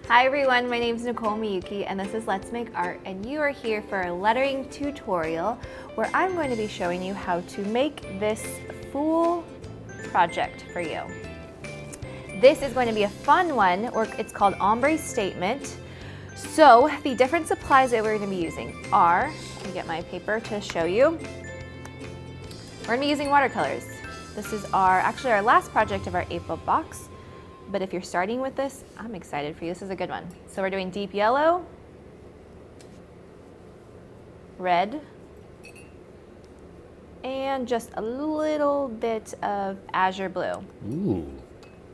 Hi everyone, my name is Nicole Miyuki and this is Let's Make Art, and you are here for a lettering tutorial where I'm going to be showing you how to make this full project for you. This is going to be a fun one, or it's called Ombre Statement. So the different supplies that we're going to be using are, let me get my paper to show you. We're going to be using watercolors. This is actually our last project of our April box. But if you're starting with this, I'm excited for you. This is a good one. So we're doing deep yellow, red, and just a little bit of azure blue. Ooh.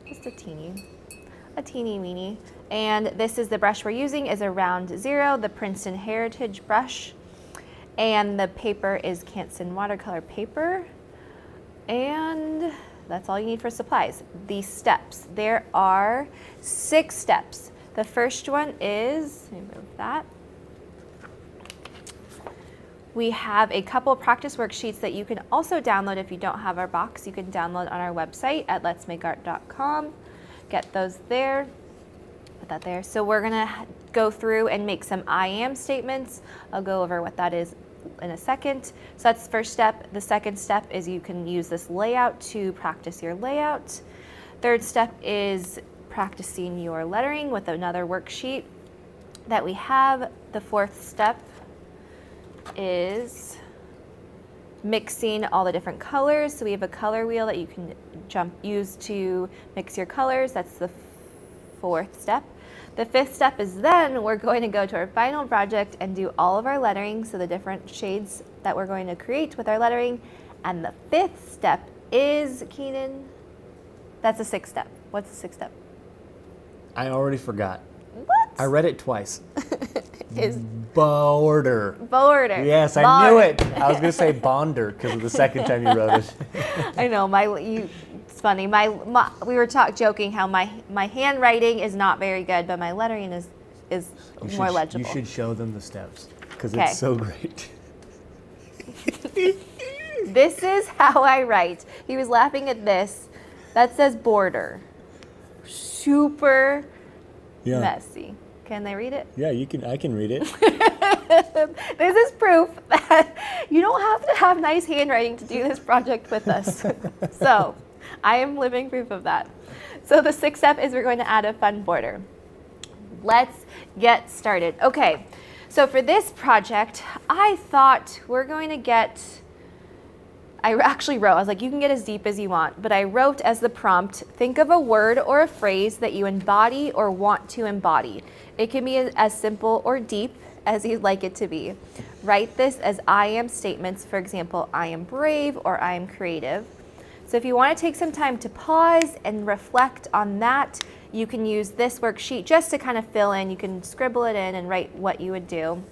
Just a teeny weeny. And this is the brush we're using is a round 0, the Princeton Heritage brush. And the paper is Canson watercolor paper. And that's all you need for supplies. The steps, there are 6 steps. The first one is, let me move that. We have a couple practice worksheets that you can also download if you don't have our box. You can download on our website at letsmakeart.com. Get those there, put that there. So we're gonna go through and make some I am statements. I'll go over what that is in a second. So that's the first step. The second step is you can use this layout to practice your layout. Third step is practicing your lettering with another worksheet that we have. The fourth step is mixing all the different colors. So we have a color wheel that you can use to mix your colors. That's the fourth step. The fifth step is then we're going to go to our final project and do all of our lettering, so the different shades that we're going to create with our lettering. And the fifth step is, Keenan, that's the sixth step. What's the sixth step? I already forgot. What? I read it twice. Is border. Border. Yes, I knew it. I was going to say bonder because of the second time you wrote it. I know, it's funny. We were joking how my handwriting is not very good, but my lettering is more legible. You should show them the steps because Okay. it's so great. This is how I write. He was laughing at this. That says border. Super messy. Can they read it? Yeah, I can read it. This is proof that you don't have to have nice handwriting to do this project with us. So I am living proof of that. So the sixth step is we're going to add a fun border. Let's get started. Okay, so for this project, I thought we're going to I actually wrote, I was like, you can get as deep as you want, but I wrote as the prompt, think of a word or a phrase that you embody or want to embody. It can be as simple or deep as you'd like it to be. Write this as I am statements. For example, I am brave or I am creative. So if you want to take some time to pause and reflect on that, you can use this worksheet just to kind of fill in. You can scribble it in and write what you would do.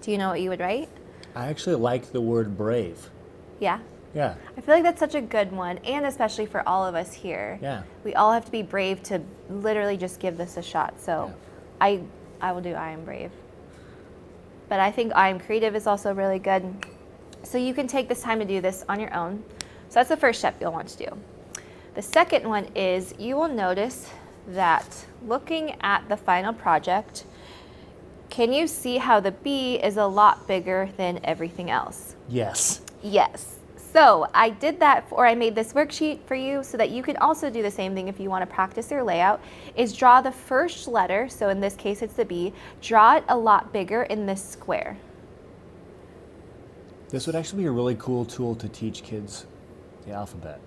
Do you know what you would write? I actually like the word brave. Yeah? Yeah. I feel like that's such a good one, and especially for all of us here. Yeah. We all have to be brave to literally just give this a shot. So I will do I am brave. But I think I am creative is also really good. So you can take this time to do this on your own. So that's the first step you'll want to do. The second one is you will notice that looking at the final project, can you see how the B is a lot bigger than everything else? Yes. Yes. So I did that, or I made this worksheet for you so that you can also do the same thing if you want to practice your layout, is draw the first letter, so in this case it's the B, draw it a lot bigger in this square. This would actually be a really cool tool to teach kids the alphabet.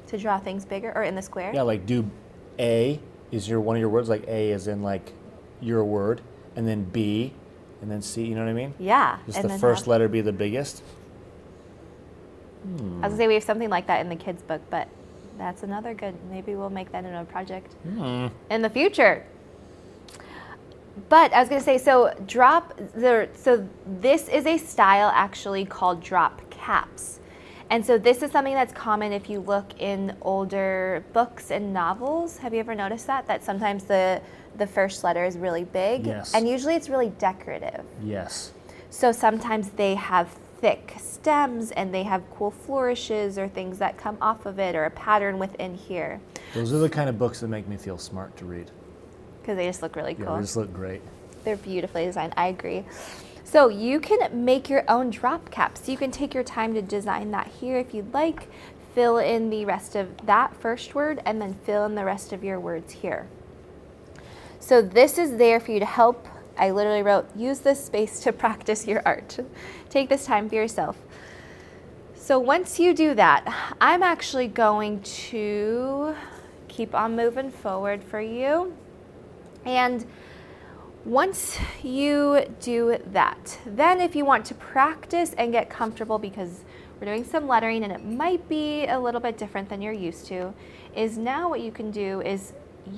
To draw things bigger, or in the square? Yeah, like do A is one of your words, like A is in like your word, and then B, and then C, you know what I mean? Yeah. Just the first letter be the biggest. I was gonna say we have something like that in the kids' book, but that's another good, maybe we'll make that in a project in the future. But I was gonna say, so this is a style actually called drop caps. And so this is something that's common if you look in older books and novels. Have you ever noticed that? That sometimes the first letter is really big. Yes. And usually it's really decorative. Yes. So sometimes they have thick stems and they have cool flourishes or things that come off of it or a pattern within here. Those are the kind of books that make me feel smart to read. Because they just look really Yeah, cool. they just look great. They're beautifully designed. I agree. So you can make your own drop caps. You can take your time to design that here if you'd like. Fill in the rest of that first word and then fill in the rest of your words here. So this is there for you to help. I literally wrote, use this space to practice your art. Take this time for yourself. So once you do that, I'm actually going to keep on moving forward for you. And once you do that, then if you want to practice and get comfortable, because we're doing some lettering and it might be a little bit different than you're used to, is now what you can do is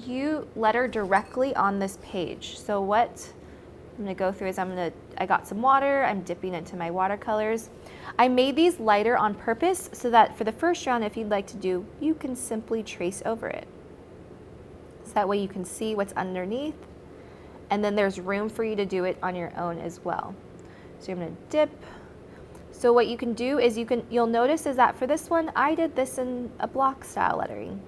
you letter directly on this page. So what I'm gonna go through is I got some water, I'm dipping into my watercolors. I made these lighter on purpose so that for the first round, if you'd like to do, you can simply trace over it. So that way you can see what's underneath, and then there's room for you to do it on your own as well. So I'm gonna dip. So what you can do is you'll notice is that for this one, I did this in a block style lettering.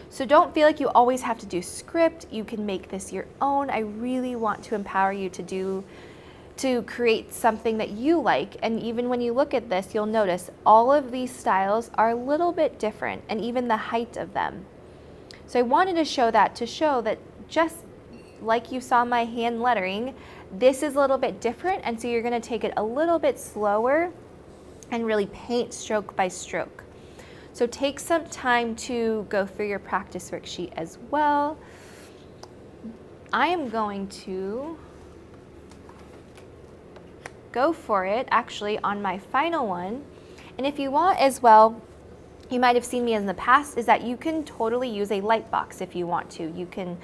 So don't feel like you always have to do script. You can make this your own. I really want to empower you to create something that you like. And even when you look at this, you'll notice all of these styles are a little bit different, and even the height of them. So I wanted to show that just like you saw my hand lettering, this is a little bit different, and so you're gonna take it a little bit slower and really paint stroke by stroke. So take some time to go through your practice worksheet as well. I am going to go for it actually on my final one. And if you want as well, you might have seen me in the past, is that you can totally use a light box if you want to.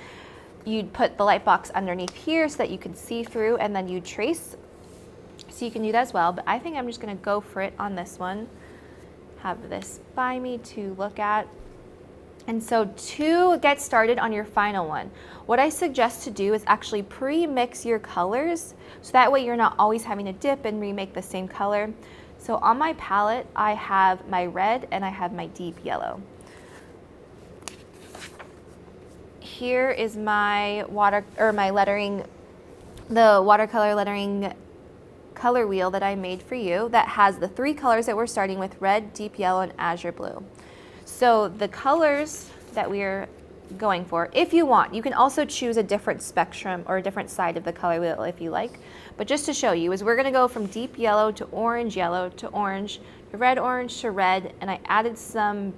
You'd put the light box underneath here so that you can see through, and then you trace. So you can do that as well, but I think I'm just gonna go for it on this one. Have this by me to look at. And so to get started on your final one, what I suggest to do is actually pre-mix your colors, so that way you're not always having to dip and remake the same color. So on my palette, I have my red and I have my deep yellow. Here is my lettering, the watercolor lettering color wheel that I made for you that has the 3 colors that we're starting with: red, deep yellow, and azure blue. So the colors that we're going for, if you want, you can also choose a different spectrum or a different side of the color wheel if you like. But just to show you, is we're gonna go from deep yellow to orange to red orange to red, and I added some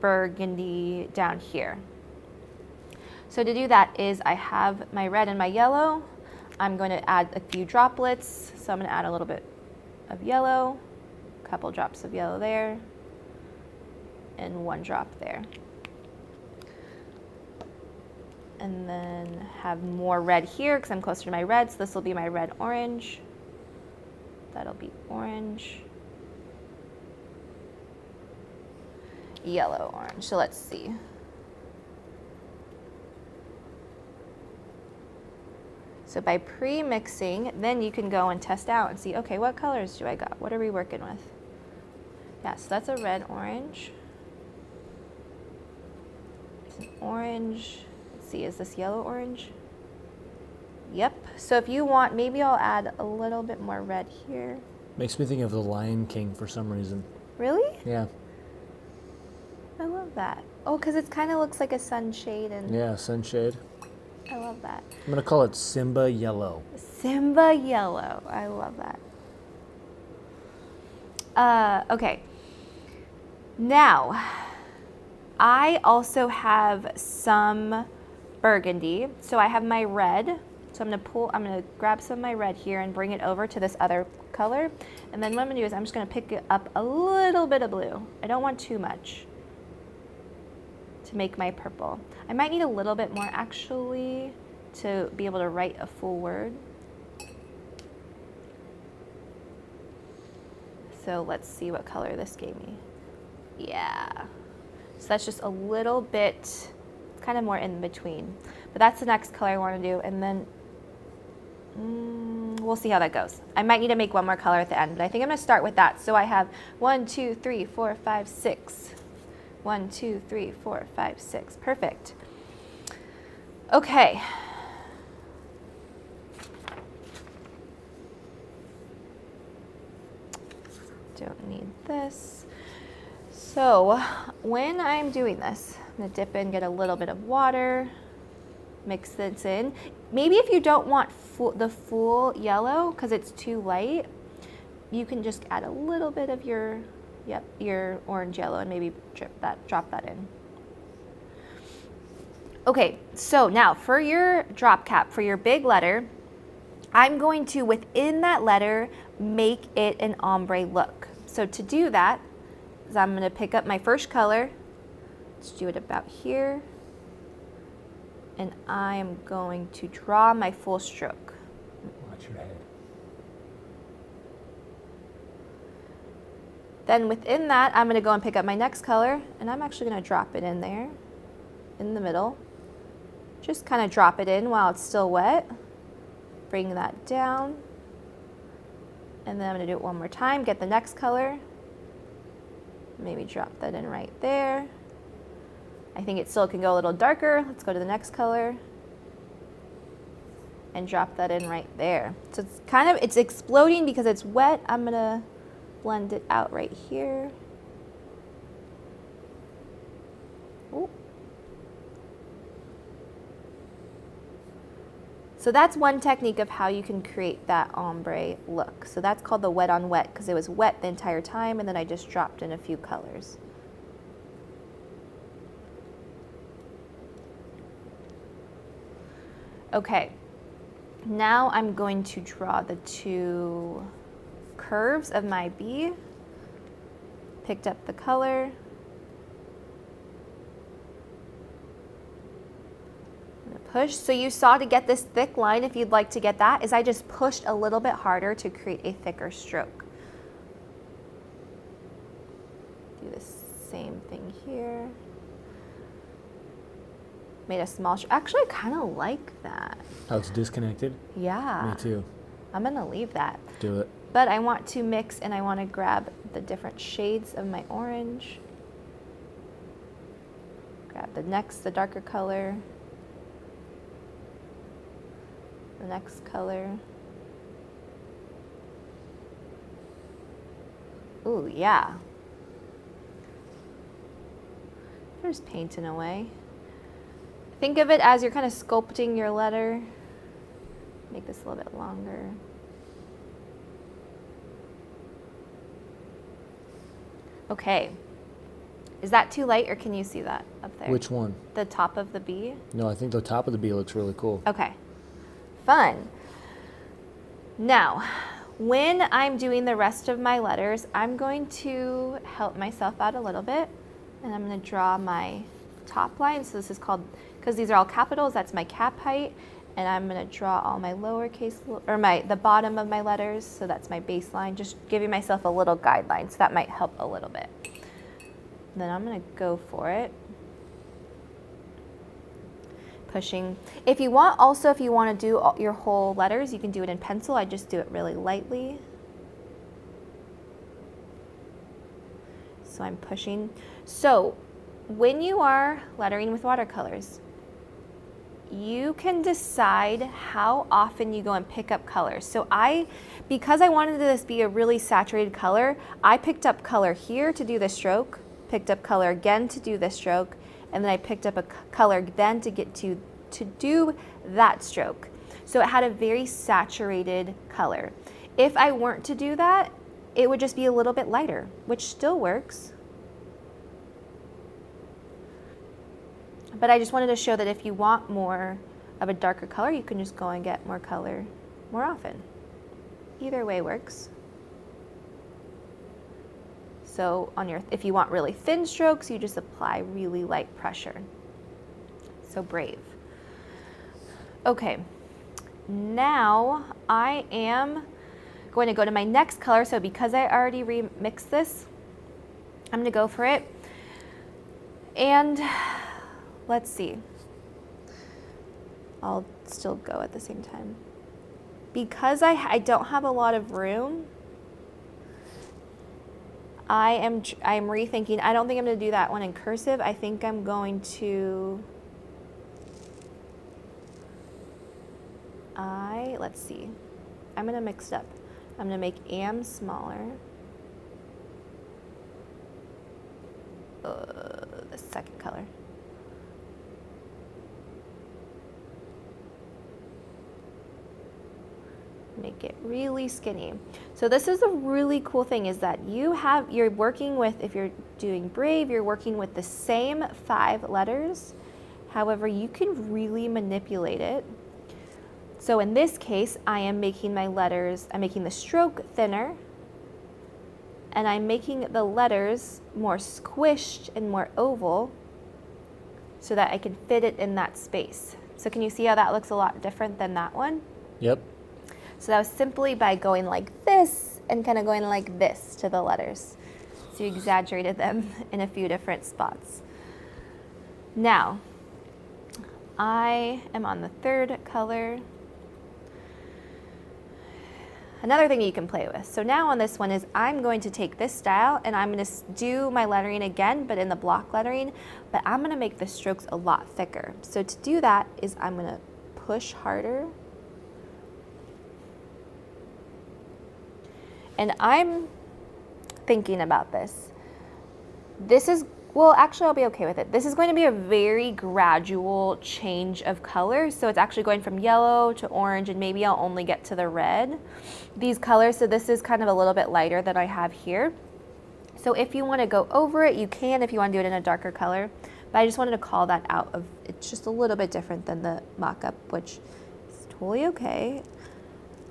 burgundy down here. So to do that is I have my red and my yellow. I'm going to add a few droplets. So I'm going to add a little bit of yellow, a couple drops of yellow there, and 1 drop there. And then have more red here because I'm closer to my red. So this will be my red orange. That'll be orange. Yellow orange. So let's see. So by pre-mixing, then you can go and test out and see, okay, what colors do I got? What are we working with? Yeah, so that's a red orange. It's an orange. Let's see, is this yellow orange? Yep. So if you want, maybe I'll add a little bit more red here. Makes me think of the Lion King for some reason. Really? Yeah. I love that. Oh, because it kind of looks like a sunshade. And Yeah, sunshade. I love that. I'm gonna call it Simba Yellow. Simba Yellow. I love that. Okay. Now, I also have some burgundy. So I have my red. So I'm gonna grab some of my red here and bring it over to this other color. And then what I'm gonna do is I'm just gonna pick up a little bit of blue. I don't want too much to make my purple. I might need a little bit more actually to be able to write a full word. So let's see what color this gave me. Yeah. So that's just a little bit, kind of more in between. But that's the next color I want to do, and then we'll see how that goes. I might need to make one more color at the end, but I think I'm gonna start with that. So I have 1, 2, 3, 4, 5, 6. 1, 2, 3, 4, 5, 6. Perfect. Okay. Don't need this. So when I'm doing this, I'm gonna dip in, get a little bit of water, mix this in. Maybe if you don't want the full yellow because it's too light, you can just add a little bit of your orange yellow and maybe drop that in. Okay, so now for your drop cap, for your big letter, I'm going to, within that letter, make it an ombre look. So to do that, I'm going to pick up my first color. Let's do it about here. And I am going to draw my full stroke. Watch your head. Then within that, I'm going to go and pick up my next color, and I'm actually going to drop it in there, in the middle. Just kind of drop it in while it's still wet. Bring that down. And then I'm going to do it one more time, get the next color. Maybe drop that in right there. I think it still can go a little darker. Let's go to the next color. And drop that in right there. So it's kind of, it's exploding because it's wet. I'm going to blend it out right here. Ooh. So that's one technique of how you can create that ombre look. So that's called the wet on wet because it was wet the entire time and then I just dropped in a few colors. Okay, now I'm going to draw the two curves of my bee. Picked up the color. Push. So you saw, to get this thick line, if you'd like to get that, is I just pushed a little bit harder to create a thicker stroke. Do the same thing here. Made a small stroke. Actually, I kind of like that. Oh, it's disconnected? Yeah. Me too. I'm going to leave that. Do it. But I want to mix and I want to grab the different shades of my orange. Grab the darker color. The next color. Ooh, yeah. There's painting away. Think of it as you're kind of sculpting your letter. Make this a little bit longer. Okay. Is that too light or can you see that up there? Which one? The top of the bee? No, I think the top of the bee looks really cool. Okay. Fun. Now, when I'm doing the rest of my letters, I'm going to help myself out a little bit and I'm going to draw my top line. So this is called, because these are all capitals, that's my cap height, and I'm going to draw all my lowercase, or the bottom of my letters, so that's my baseline, just giving myself a little guideline, so that might help a little bit. Then I'm going to go for it. Pushing. If you want to do your whole letters, you can do it in pencil. I just do it really lightly. So I'm pushing. So when you are lettering with watercolors, you can decide how often you go and pick up colors. So because I wanted this to be a really saturated color, I picked up color here to do the stroke, picked up color again to do this stroke, and then I picked up a color then to get to do that stroke. So it had a very saturated color. If I weren't to do that, it would just be a little bit lighter, which still works. But I just wanted to show that if you want more of a darker color, you can just go and get more color more often. Either way works. So if you want really thin strokes, you just apply really light pressure. So brave. Okay, now I am going to go to my next color. So because I already remixed this, I'm going to go for it. And let's see. I'll still go at the same time. Because I don't have a lot of room, I'm rethinking. I don't think I'm going to do that one in cursive. I think I'm going to let's see. I'm gonna mix it up. I'm gonna make am smaller. The second color. Make it really skinny. So this is a really cool thing, is that you're working with, if you're doing Brave, you're working with the same 5 letters. However, you can really manipulate it. So in this case, I am making my letters, I'm making the stroke thinner, and I'm making the letters more squished and more oval so that I can fit it in that space. So can you see how that looks a lot different than that one? Yep. So that was simply by going like this and kind of going like this to the letters. So you exaggerated them in a few different spots. Now, I am on the 3rd color. Another thing you can play with. So now on this one is I'm going to take this style and I'm going to do my lettering again, but in the block lettering, but I'm going to make the strokes a lot thicker. So to do that is I'm going to push harder. And I'm thinking about this. This is, well, actually I'll be okay with it. This is going to be a very gradual change of color. So it's actually going from yellow to orange, and maybe I'll only get to the red. These colors, so this is kind of a little bit lighter than I have here. So if you want to go over it, you can, if you want to do it in a darker color. But I just wanted to call that out. It's just a little bit different than the mock-up, which is totally okay.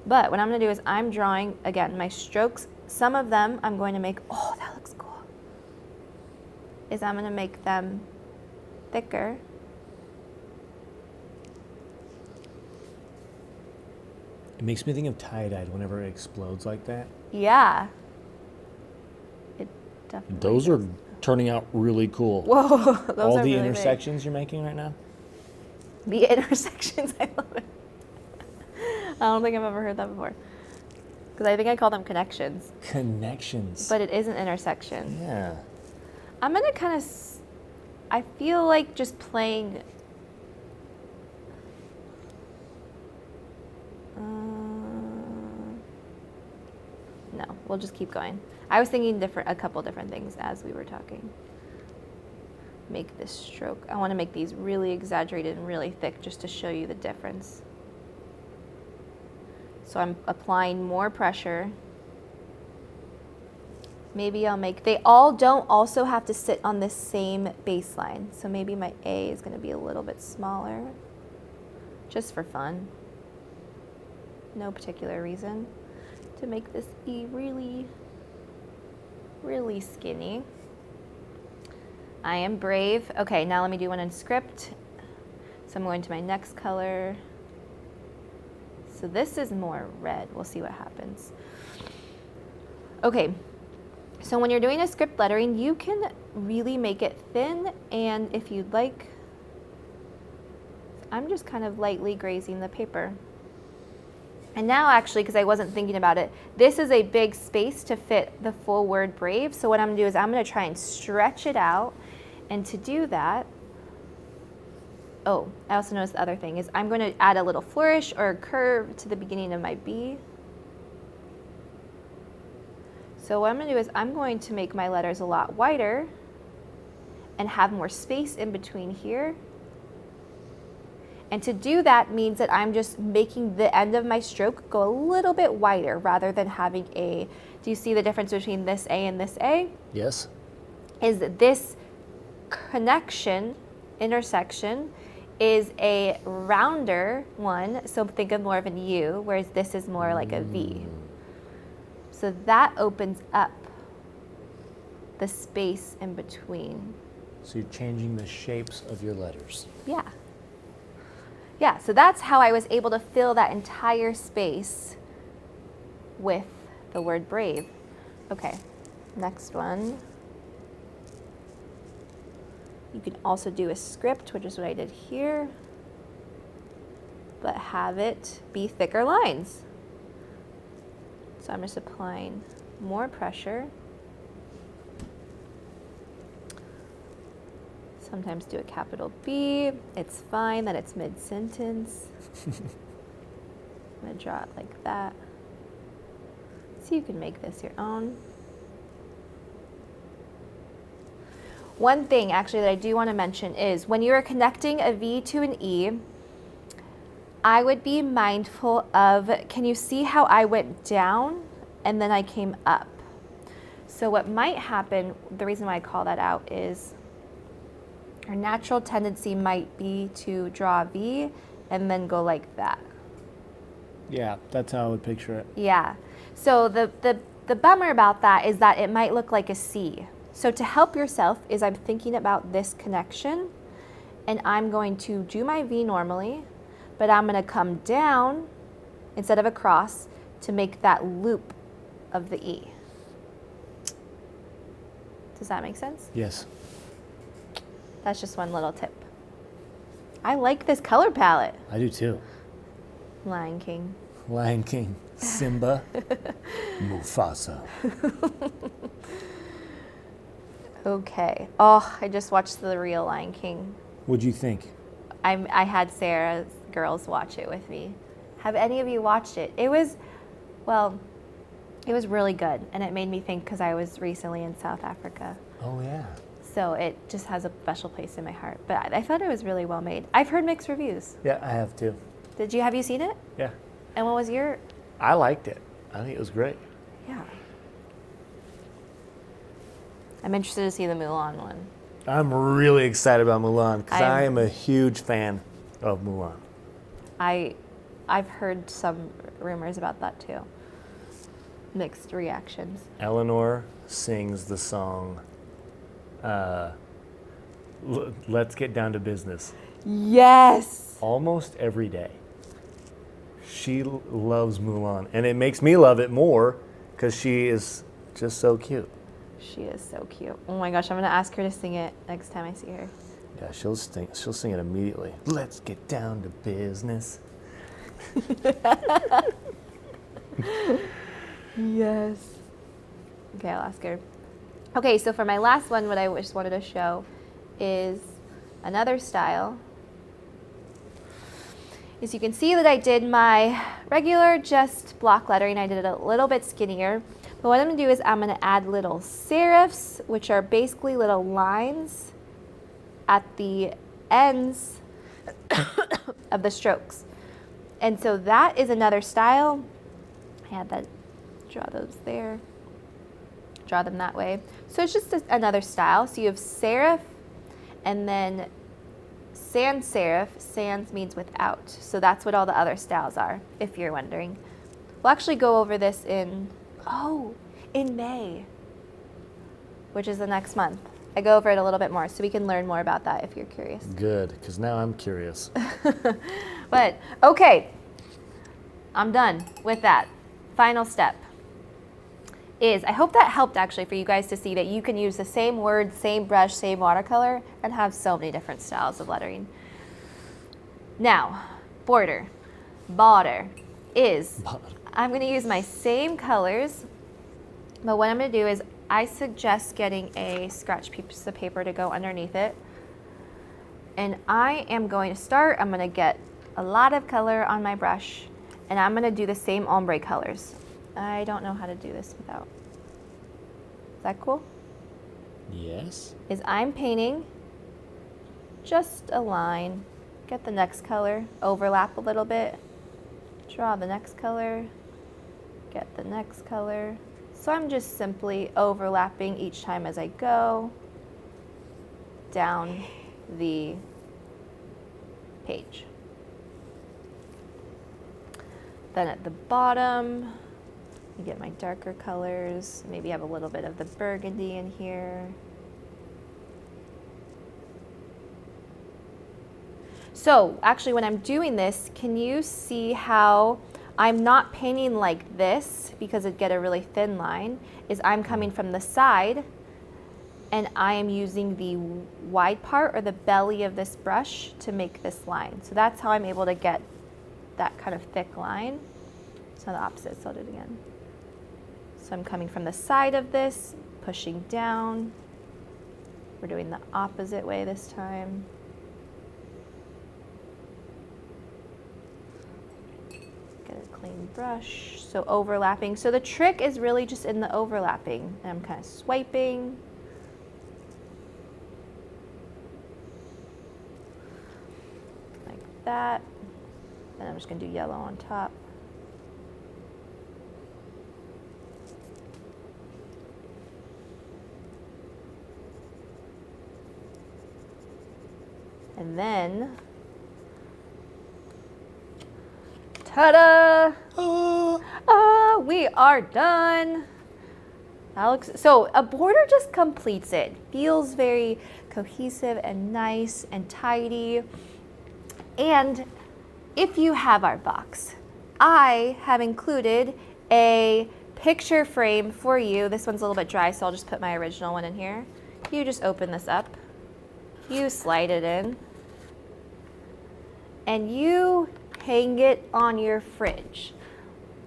But what I'm going to do is I'm drawing, again, my strokes. Some of them I'm going to make, oh, that looks cool, is I'm going to make them thicker. It makes me think of tie-dyed whenever it explodes like that. Yeah. It definitely Those are turning out really cool. Whoa, those All are the really intersections you're making right now? big. The intersections, I love it. I don't think I've ever heard that before. Because I think I call them connections. Connections. But it is an intersection. Yeah. I'm going to kind of, I feel like just playing, no, we'll just keep going. I was thinking a couple different things as we were talking. Make this stroke. I want to make these really exaggerated and really thick just to show you the difference. So I'm applying more pressure. Maybe I'll make, they all don't also have to sit on this same baseline. So maybe my A is going to be a little bit smaller, just for fun. No particular reason to make this E really, really skinny. I am brave. Okay, now let me do one in script. So I'm going to my next color. So this is more red. We'll see what happens. Okay, so when you're doing a script lettering, you can really make it thin, and if you'd like, I'm just kind of lightly grazing the paper. And now actually, because I wasn't thinking about it, this is a big space to fit the full word brave. So what I'm gonna do is I'm gonna try and stretch it out. And to do that, oh, I also noticed the other thing is I'm going to add a little flourish or a curve to the beginning of my B. So what I'm going to do is I'm going to make my letters a lot wider and have more space in between here. And to do that means that I'm just making the end of my stroke go a little bit wider rather than having a, do you see the difference between this A and this A? Yes. Is that this connection, intersection, is a rounder one, so think of more of an U, whereas this is more like a V. So that opens up the space in between. So you're changing the shapes of your letters. Yeah. Yeah, so that's how I was able to fill that entire space with the word brave. Okay, next one. You can also do a script, which is what I did here, but have it be thicker lines. So I'm just applying more pressure. Sometimes do a capital B. It's fine that it's mid-sentence. I'm gonna draw it like that. So you can make this your own. One thing actually that I do want to mention is when you are connecting a V to an E, I would be mindful of, can you see how I went down and then I came up? So what might happen, the reason why I call that out is our natural tendency might be to draw a V and then go like that. Yeah, that's how I would picture it. Yeah. So the bummer about that is that it might look like a C. So to help yourself is I'm thinking about this connection and I'm going to do my V normally, but I'm going to come down instead of across to make that loop of the E. Does that make sense? Yes. That's just one little tip. I like this color palette. I do too. Lion King. Lion King, Simba, Mufasa. Okay. Oh, I just watched the real Lion King. What'd you think? I had Sarah's girls watch it with me. Have any of you watched it? It was, well, it was really good. And it made me think because I was recently in South Africa. Oh, yeah. So it just has a special place in my heart. But I thought it was really well made. I've heard mixed reviews. Yeah, I have too. Have you seen it? Yeah. And what was your? I liked it. I think it was great. Yeah. I'm interested to see the Mulan one. I'm really excited about Mulan because I'm- I am a huge fan of Mulan. I've heard some rumors about that too. Mixed reactions. Eleanor sings the song, Let's Get Down to Business, Yes. almost every day. She loves Mulan, and it makes me love it more because she is just so cute. She is so cute. Oh my gosh, I'm gonna ask her to sing it next time I see her. Yeah, she'll sing it immediately. Let's get down to business. Yes. Okay, I'll ask her. Okay, so for my last one, what I just wanted to show is another style. As you can see that I did my regular just block lettering. I did it a little bit skinnier. But what I'm gonna do is I'm gonna add little serifs, which are basically little lines at the ends of the strokes. And so that is another style. I had that, draw those there, draw them that way. So it's just another style. So you have serif and then sans serif. Sans means without. So that's what all the other styles are, if you're wondering. We'll actually go over this in May, which is the next month. I go over it a little bit more so we can learn more about that if you're curious. Good, because now I'm curious. But, okay, I'm done with that. Final step is, I hope that helped actually for you guys to see that you can use the same word, same brush, same watercolor, and have so many different styles of lettering. Now, border is, I'm gonna use my same colors, but what I'm gonna do is I suggest getting a scratch piece of paper to go underneath it. And I am going to start, I'm gonna get a lot of color on my brush, and I'm gonna do the same ombre colors. I don't know how to do this without. Is that cool? Yes. Is I'm painting just a line, get the next color, overlap a little bit, draw the next color, get the next color. So I'm just simply overlapping each time as I go down the page. Then at the bottom, I get my darker colors, maybe have a little bit of the burgundy in here. So actually when I'm doing this, can you see how I'm not painting like this because it'd get a really thin line, is I'm coming from the side and I am using the wide part or the belly of this brush to make this line. So that's how I'm able to get that kind of thick line. It's not the opposite, so I'll do it again. So I'm coming from the side of this, pushing down. We're doing the opposite way this time. Get a clean brush. So overlapping. So the trick is really just in the overlapping. And I'm kind of swiping. Like that. And I'm just going to do yellow on top. And then, ta-da! We are done. That looks, so a border just completes it. Feels very cohesive and nice and tidy. And if you have our box, I have included a picture frame for you. This one's a little bit dry, so I'll just put my original one in here. You just open this up. You slide it in, and you hang it on your fridge.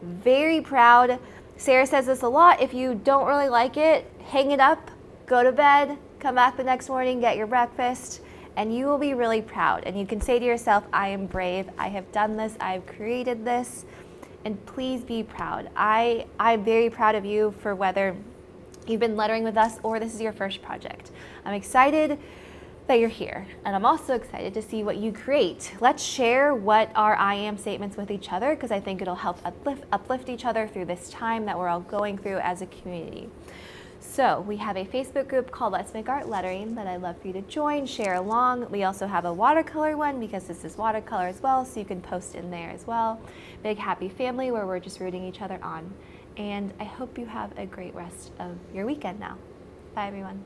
Very proud. Sarah says this a lot. If you don't really like it, hang it up, go to bed, come back the next morning, get your breakfast, and you will be really proud. And you can say to yourself, I am brave. I have done this. I've created this. And please be proud. I'm very proud of you for whether you've been lettering with us or this is your first project. I'm excited that you're here, and I'm also excited to see what you create. Let's share what our I am statements with each other, because I think it'll help uplift each other through this time that we're all going through as a community. So we have a Facebook group called Let's Make Art Lettering that I'd love for you to join, share along. We also have a watercolor one because this is watercolor as well, so you can post in there as well. Big happy family where we're just rooting each other on. And I hope you have a great rest of your weekend now. Bye everyone.